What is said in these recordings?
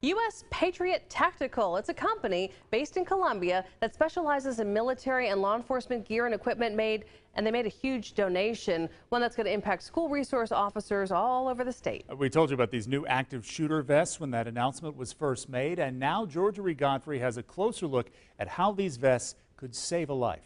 U.S. Patriot Tactical. It's a company based in Colombia that specializes in military and law enforcement gear and equipment and they made a huge donation, one that's going to impact school resource officers all over the state. We told you about these new active shooter vests when that announcement was first made, and now Georgia Godfrey has a closer look at how these vests could save a life.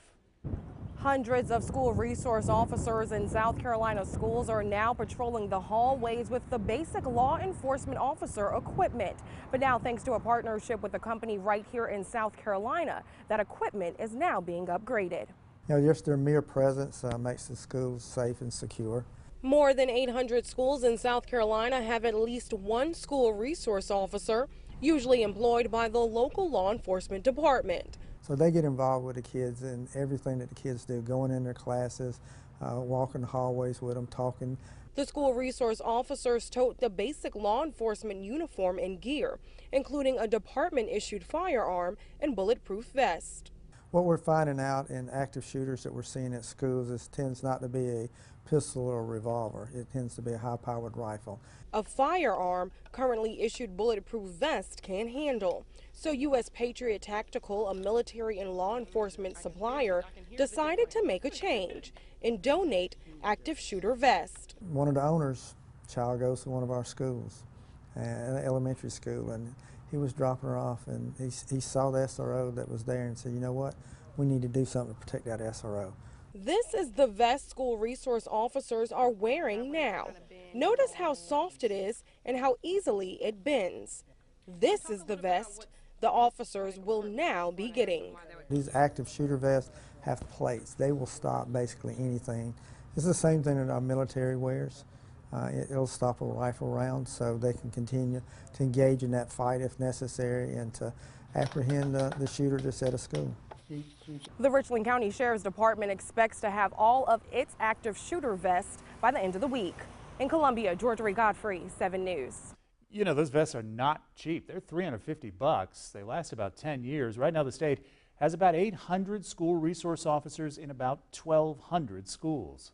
Hundreds of school resource officers in South Carolina schools are now patrolling the hallways with the basic law enforcement officer equipment. But now, thanks to a partnership with a company right here in South Carolina, that equipment is now being upgraded. You know, just their mere presence makes the schools safe and secure. More than 800 schools in South Carolina have at least one school resource officer, usually employed by the local law enforcement department. So they get involved with the kids in everything that the kids do, going in their classes, walking the hallways with them, talking. The school resource officers tote the basic law enforcement uniform and gear, including a department-issued firearm and bulletproof vest. What we're finding out in active shooters that we're seeing at schools is tends not to be a pistol or a revolver. It tends to be a high-powered rifle. A firearm currently issued bulletproof vest can handle. So U.S. Patriot Tactical, a military and law enforcement supplier, decided to make a change and donate active shooter vest. One of the owners' child goes to one of our schools, an elementary school, and he was dropping her off, and he saw the SRO that was there and said, you know what, we need to do something to protect that SRO. This is the vest school resource officers are wearing now. Notice how soft it is and how easily it bends. This is the vest the officers will now be getting. These active shooter vests have plates. They will stop basically anything. It's the same thing that our military wears. It'll stop a rifle round so they can continue to engage in that fight if necessary and to apprehend the shooter that's at a school. The Richland County Sheriff's Department expects to have all of its active shooter vests by the end of the week. In Columbia, Georgia Godfrey, 7 News. You know, those vests are not cheap. They're $350. They last about 10 years. Right now, the state has about 800 school resource officers in about 1,200 schools.